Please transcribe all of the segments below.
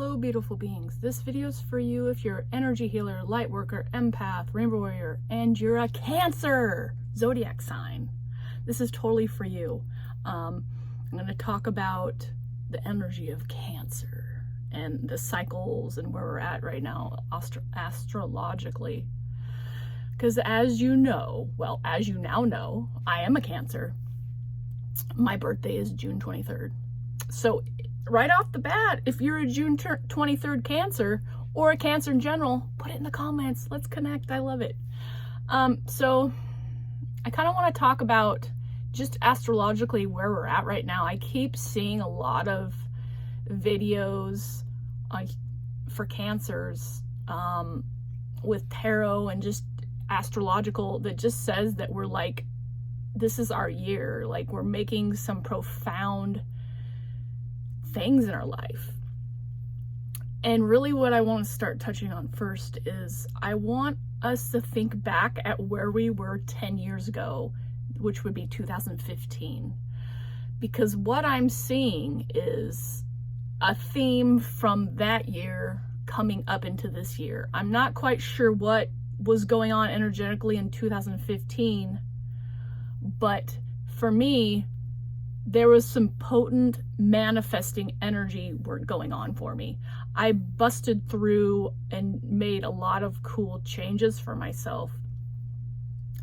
Hello, beautiful beings. This video is for you if you're energy healer, light worker, empath, rainbow warrior, and you're a Cancer zodiac sign. This is totally for you. I'm going to talk about the energy of Cancer and the cycles and where we're at right now astrologically. Because as you know, well, as you now know, I am a Cancer. My birthday is June 23rd. So right off the bat, if you're a June 23rd Cancer or a Cancer in general, put it in the comments. Let's connect. I love it. So I kind of want to talk about just astrologically where we're at right now. I keep seeing a lot of videos for Cancers with tarot and just astrological that just says that we're like, this is our year. Like, we're making some profound things in our life. And really what I want to start touching on first is I want us to think back at where we were 10 years ago, which would be 2015. Because what I'm seeing is a theme from that year coming up into this year. I'm not quite sure what was going on energetically in 2015, but for me, there was some potent manifesting energy work going on for me. I busted through and made a lot of cool changes for myself.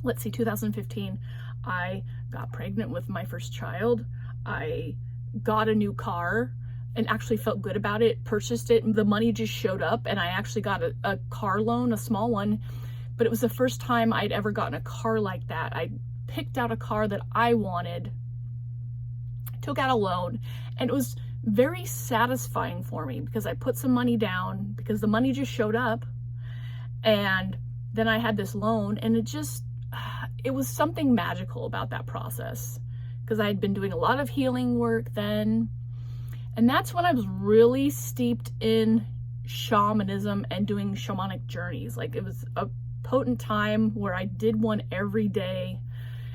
Let's see, 2015, I got pregnant with my first child. I got a new car and actually felt good about it, purchased it, and the money just showed up, and I actually got a car loan, a small one, but it was the first time I'd ever gotten a car like that. I picked out a car that I wanted, took out a loan, and it was very satisfying for me because I put some money down because the money just showed up, and then I had this loan, and it was something magical about that process because I had been doing a lot of healing work then, and that's when I was really steeped in shamanism and doing shamanic journeys. Like, it was a potent time where I did one every day,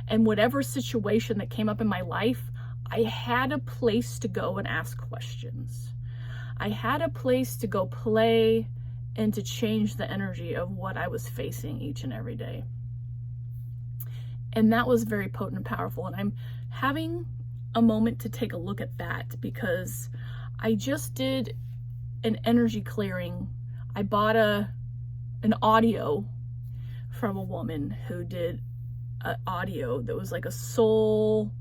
and whatever situation that came up in my life, I had a place to go and ask questions. I had a place to go play and to change the energy of what I was facing each and every day. And that was very potent and powerful. And I'm having a moment to take a look at that because I just did an energy clearing. I bought an audio from a woman who did an audio that was like a soul,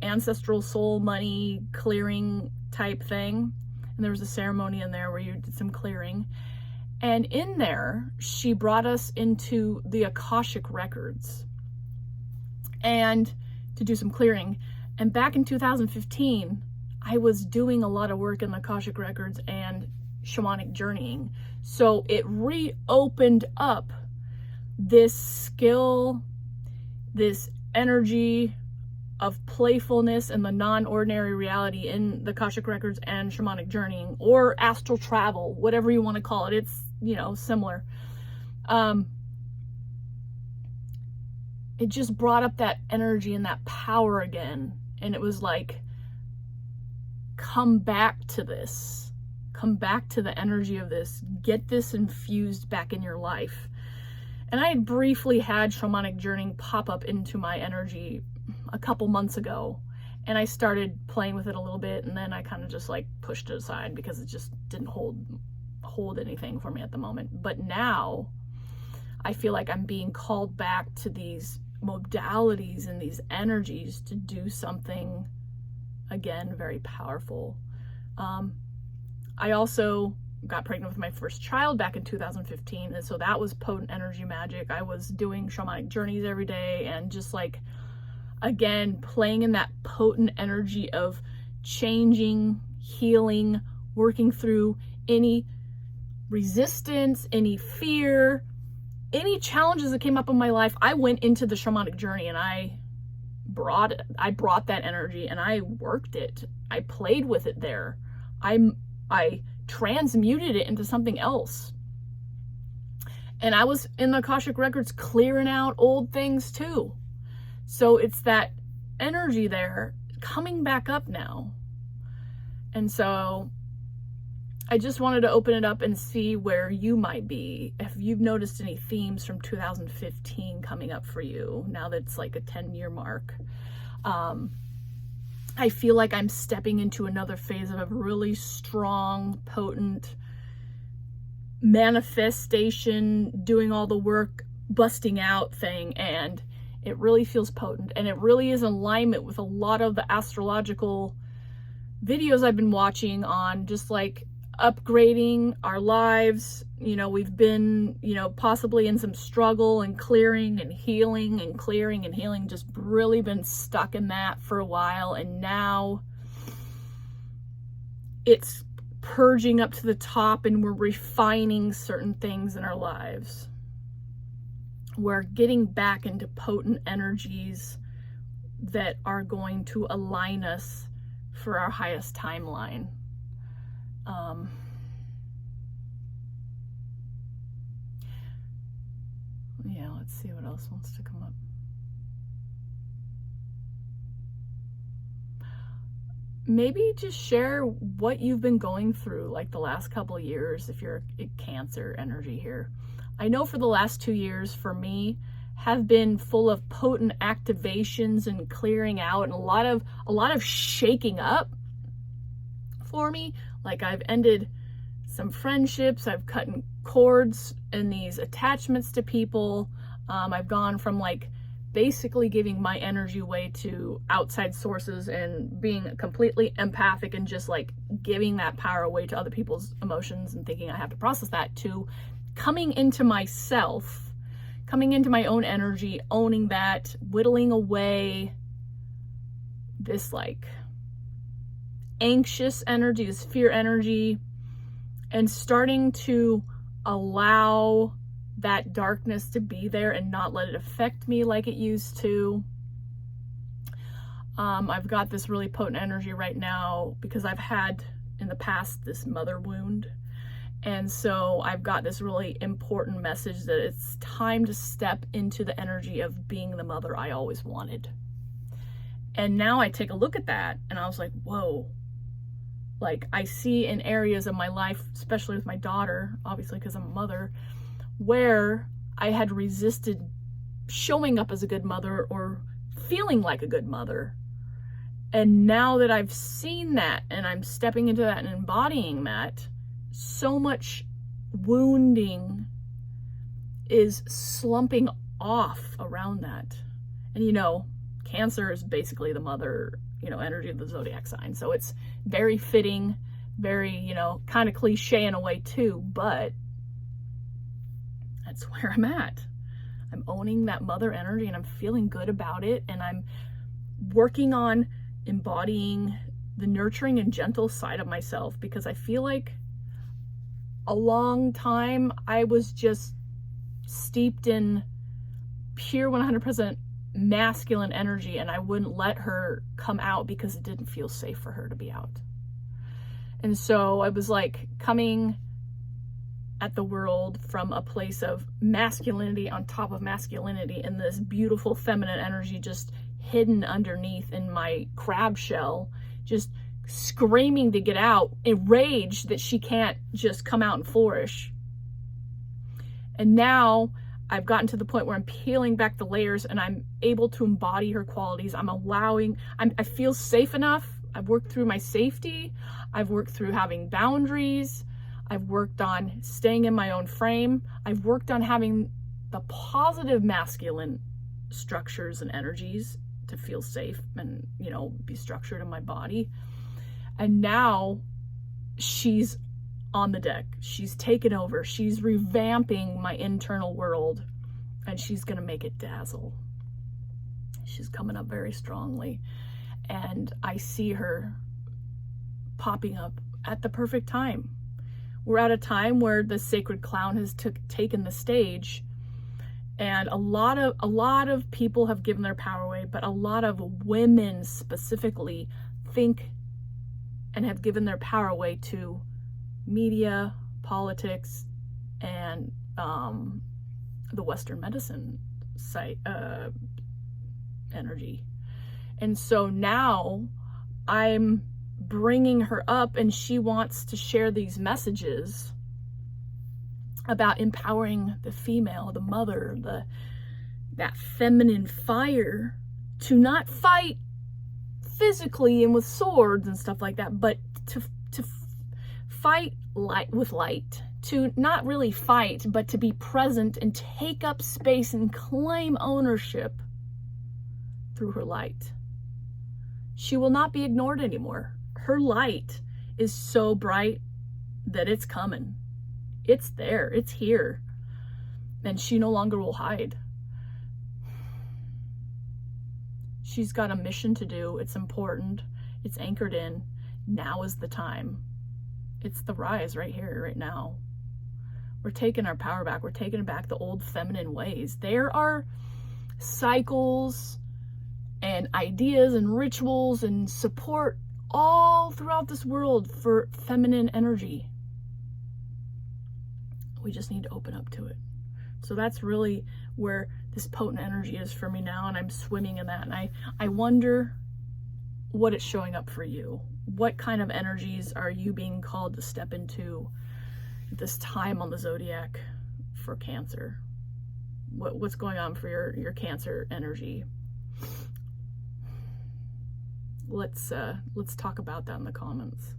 ancestral soul money clearing type thing. And there was a ceremony in there where you did some clearing. And in there, she brought us into the Akashic records and to do some clearing. And back in 2015, I was doing a lot of work in the Akashic records and shamanic journeying. So it reopened up this skill, this energy of playfulness and the non-ordinary reality in the Akashic records and shamanic journeying, or astral travel, whatever you want to call it. It's, similar. It just brought up that energy and that power again. And it was like, come back to this. Come back to the energy of this. Get this infused back in your life. And I had briefly had shamanic journeying pop up into my energy a couple months ago, and I started playing with it a little bit, and then I kind of just like pushed it aside because it just didn't hold anything for me at the moment. But now I feel like I'm being called back to these modalities and these energies to do something again very powerful. I also got pregnant with my first child back in 2015, and so that was potent energy magic. I was doing shamanic journeys every day and just like, again, playing in that potent energy of changing, healing, working through any resistance, any fear, any challenges that came up in my life. I went into the shamanic journey and I brought that energy and I worked it. I played with it there. I transmuted it into something else. And I was in the Akashic records clearing out old things too. So it's that energy there coming back up now. And so I just wanted to open it up and see where you might be. If you've noticed any themes from 2015 coming up for you, now that it's like a 10-year mark. I feel like I'm stepping into another phase of a really strong, potent manifestation, doing all the work, busting out thing, and it really feels potent, and it really is in alignment with a lot of the astrological videos I've been watching on just like upgrading our lives. You know, we've been, you know, possibly in some struggle and clearing and healing and clearing and healing, just really been stuck in that for a while. And now it's purging up to the top, and we're refining certain things in our lives. We're getting back into potent energies that are going to align us for our highest timeline. Yeah, let's see what else wants to come up. Maybe just share what you've been going through like the last couple of years if you're a Cancer energy here. I know for the last 2 years for me have been full of potent activations and clearing out, and a lot of shaking up for me. Like, I've ended some friendships, I've cut cords in these attachments to people. I've gone from like basically giving my energy away to outside sources and being completely empathic and just like giving that power away to other people's emotions and thinking I have to process that, to coming into myself, coming into my own energy, owning that, whittling away this like anxious energy, this fear energy, and starting to allow that darkness to be there and not let it affect me like it used to. I've got this really potent energy right now because I've had in the past this mother wound. And so I've got this really important message that it's time to step into the energy of being the mother I always wanted. And now I take a look at that and I was like, whoa. Like, I see in areas of my life, especially with my daughter, obviously because I'm a mother, where I had resisted showing up as a good mother or feeling like a good mother. And now that I've seen that and I'm stepping into that and embodying that, so much wounding is slumping off around that. And you know, Cancer is basically the mother, you know, energy of the zodiac sign. So it's very fitting, very, you know, kind of cliche in a way too, but that's where I'm at. I'm owning that mother energy and I'm feeling good about it. And I'm working on embodying the nurturing and gentle side of myself, because I feel like a long time I was just steeped in pure 100% masculine energy, and I wouldn't let her come out because it didn't feel safe for her to be out. And so I was like coming at the world from a place of masculinity on top of masculinity, and this beautiful feminine energy just hidden underneath in my crab shell, just screaming to get out, enraged that she can't just come out and flourish. And now I've gotten to the point where I'm peeling back the layers and I'm able to embody her qualities. I feel safe enough. I've worked through my safety. I've worked through having boundaries. I've worked on staying in my own frame. I've worked on having the positive masculine structures and energies to feel safe and, you know, be structured in my body. And now she's on the deck. She's taken over. She's revamping my internal world, and she's going to make it dazzle. She's coming up very strongly, and I see her popping up at the perfect time. We're at a time where the sacred clown has taken the stage, and a lot of people have given their power away, but a lot of women specifically think and have given their power away to media, politics, and the Western medicine site energy. And so now I'm bringing her up, and she wants to share these messages about empowering the female, the mother, that feminine fire, to not fight physically and with swords and stuff like that, but to fight with light, to not really fight, but to be present and take up space and claim ownership through her light. She will not be ignored anymore. Her light is so bright that it's coming. It's there, it's here, and she no longer will hide. She's got a mission to do. It's important. It's anchored in. Now is the time. It's the rise right here, right now. We're taking our power back. We're taking back the old feminine ways. There are cycles and ideas and rituals and support all throughout this world for feminine energy. We just need to open up to it. So that's really where this potent energy is for me now, and I'm swimming in that. And I wonder what it's showing up for you. What kind of energies are you being called to step into this time on the zodiac for Cancer? What's going on for your Cancer energy? Let's talk about that in the comments.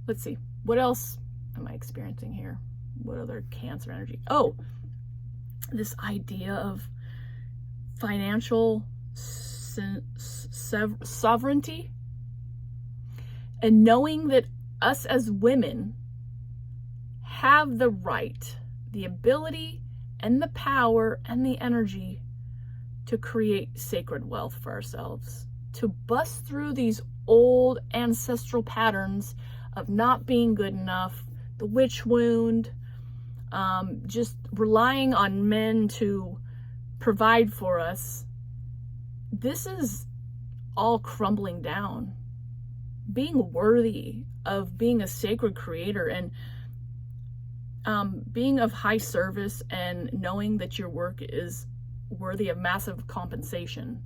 Let's see, what else am I experiencing here? What other Cancer energy? Oh, this idea of financial sovereignty, and knowing that us as women have the right, the ability, and the power and the energy to create sacred wealth for ourselves, to bust through these old ancestral patterns of not being good enough, the witch wound, just relying on men to provide for us. This is all crumbling down. Being worthy of being a sacred creator, and being of high service, and knowing that your work is worthy of massive compensation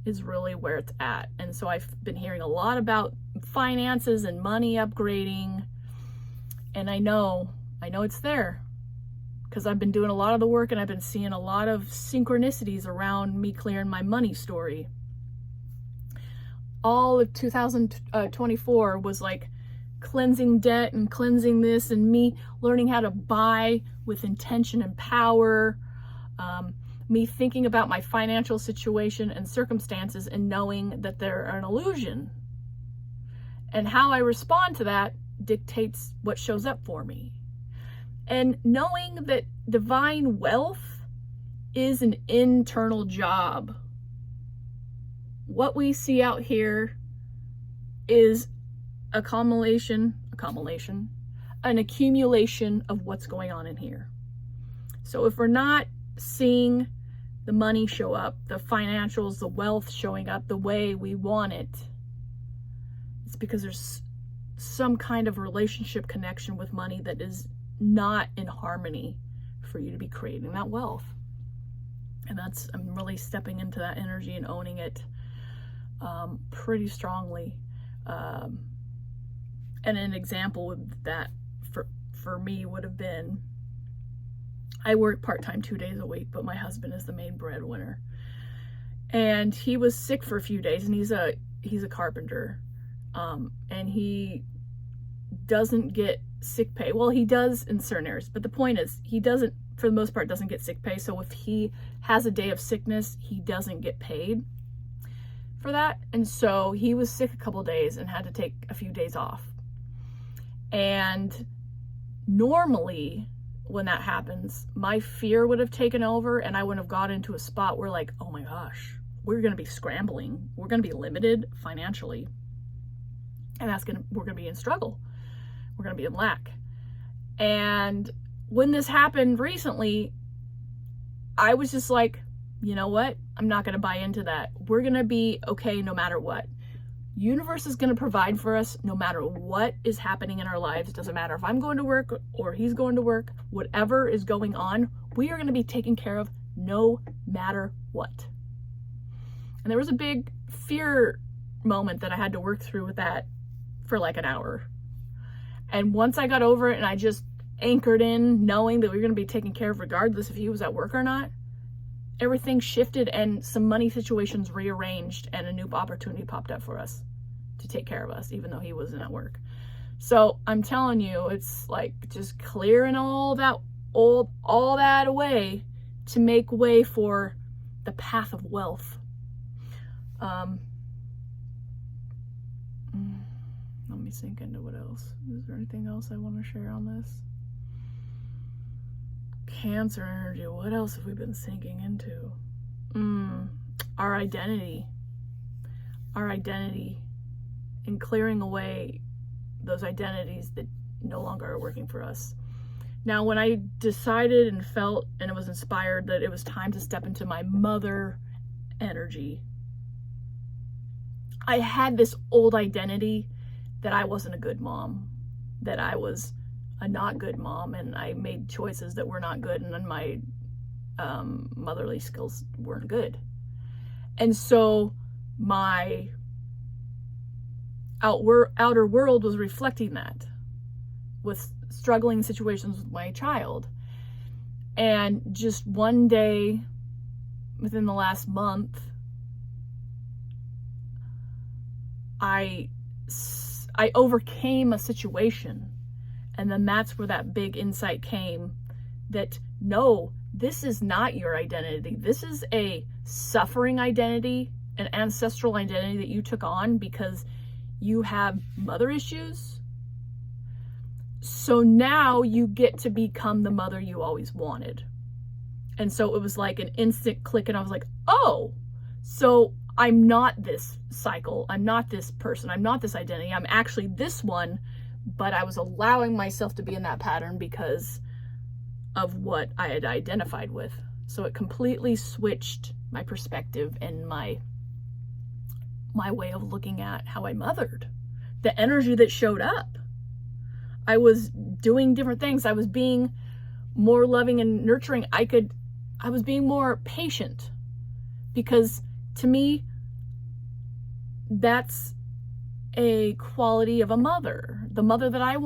is really where it's at. And so I've been hearing a lot about finances and money upgrading, and I know it's there because I've been doing a lot of the work, and I've been seeing a lot of synchronicities around me clearing my money story. All of 2024 was like cleansing debt and cleansing this, and me learning how to buy with intention and power, me thinking about my financial situation and circumstances and knowing that they're an illusion. And how I respond to that dictates what shows up for me. And knowing that divine wealth is an internal job. What we see out here is an accumulation of what's going on in here. So if we're not seeing the money show up, the financials, the wealth showing up the way we want it, it's because there's some kind of relationship connection with money that is not in harmony for you to be creating that wealth. And I'm really stepping into that energy and owning it pretty strongly. And an example of that for me would have been, I work part-time 2 days a week, but my husband is the main breadwinner. And he was sick for a few days, and he's a carpenter. And he doesn't get sick pay. Well, he does in certain areas, but the point is he doesn't, for the most part, doesn't get sick pay. So if he has a day of sickness, he doesn't get paid for that. And so he was sick a couple days and had to take a few days off. And normally when that happens, my fear would have taken over, and I would have got into a spot where, like, oh my gosh, we're going to be scrambling. We're going to be limited financially. And we're going to be in struggle. We're going to be in lack. And when this happened recently, I was just like, you know what? I'm not going to buy into that. We're going to be okay no matter what. Universe is going to provide for us no matter what is happening in our lives. Doesn't matter if I'm going to work or he's going to work. Whatever is going on, we are going to be taken care of no matter what. And there was a big fear moment that I had to work through with that for like an hour. And once I got over it and I just anchored in knowing that we were going to be taken care of regardless if he was at work or not, everything shifted and some money situations rearranged and a new opportunity popped up for us to take care of us, even though he wasn't at work. So I'm telling you, it's like just clearing all that away to make way for the path of wealth. Let me sink into what else. Is there anything else I want to share on this? Cancer energy. What else have we been sinking into? Our identity. Our identity. And clearing away those identities that no longer are working for us. Now, when I decided and felt and was inspired that it was time to step into my mother energy, I had this old identity that I wasn't a good mom, that I was a not good mom, and I made choices that were not good, and then my motherly skills weren't good. And so my outer world was reflecting that with struggling situations with my child. And just one day within the last month, I overcame a situation. And then that's where that big insight came that no, this is not your identity. This is a suffering identity, an ancestral identity that you took on because you have mother issues. So now you get to become the mother you always wanted. And so it was like an instant click, and I was like, oh, so I'm not this cycle. I'm not this person. I'm not this identity. I'm actually this one, but I was allowing myself to be in that pattern because of what I had identified with. So it completely switched my perspective and my way of looking at how I mothered. The energy that showed up. I was doing different things. I was being more loving and nurturing. I was being more patient, because to me, that's a quality of a mother. The mother that I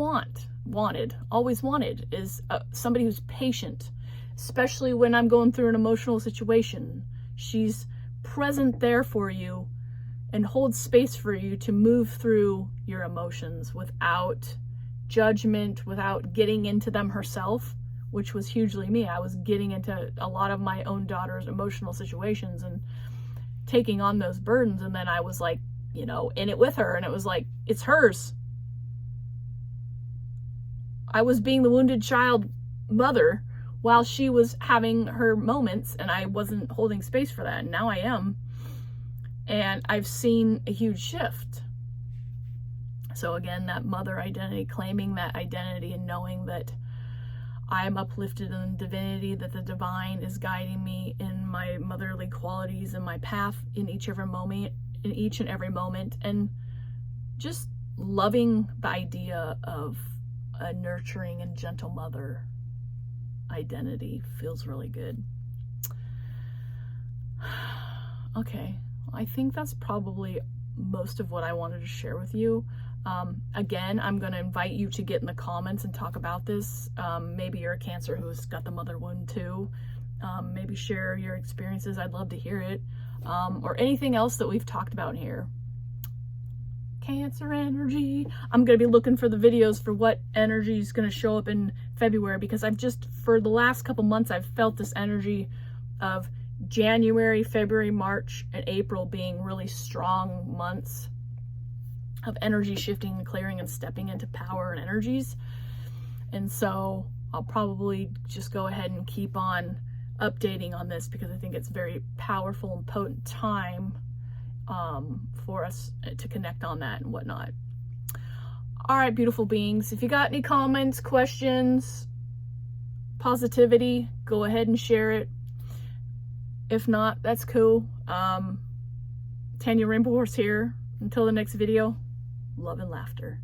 always wanted is somebody who's patient, especially when I'm going through an emotional situation. She's present there for you and holds space for you to move through your emotions without judgment, without getting into them herself, which was hugely me. I was getting into a lot of my own daughter's emotional situations and taking on those burdens. And then I was like, in it with her, and it was like, it's hers. I was being the wounded child mother while she was having her moments, and I wasn't holding space for that. And now I am. And I've seen a huge shift. So again, that mother identity, claiming that identity and knowing that I am uplifted in divinity, that the divine is guiding me in my motherly qualities and my path in each and every moment, and just loving the idea of a nurturing and gentle mother identity feels really good. Okay, I think that's probably most of what I wanted to share with you. Again, I'm going to invite you to get in the comments and talk about this. Maybe you're a Cancer who's got the mother wound too. Maybe share your experiences. I'd love to hear it. Or anything else that we've talked about here. Cancer energy. I'm going to be looking for the videos for what energy is going to show up in February, because for the last couple months, I've felt this energy of January, February, March, and April being really strong months of energy shifting and clearing and stepping into power and energies. And so I'll probably just go ahead and keep on updating on this, because I think it's very powerful and potent time for us to connect on that and whatnot. All right, beautiful beings, if you got any comments, questions, positivity, go ahead and share it. If not, that's cool. Tanya Rainbow Horse here. Until the next video, love and laughter.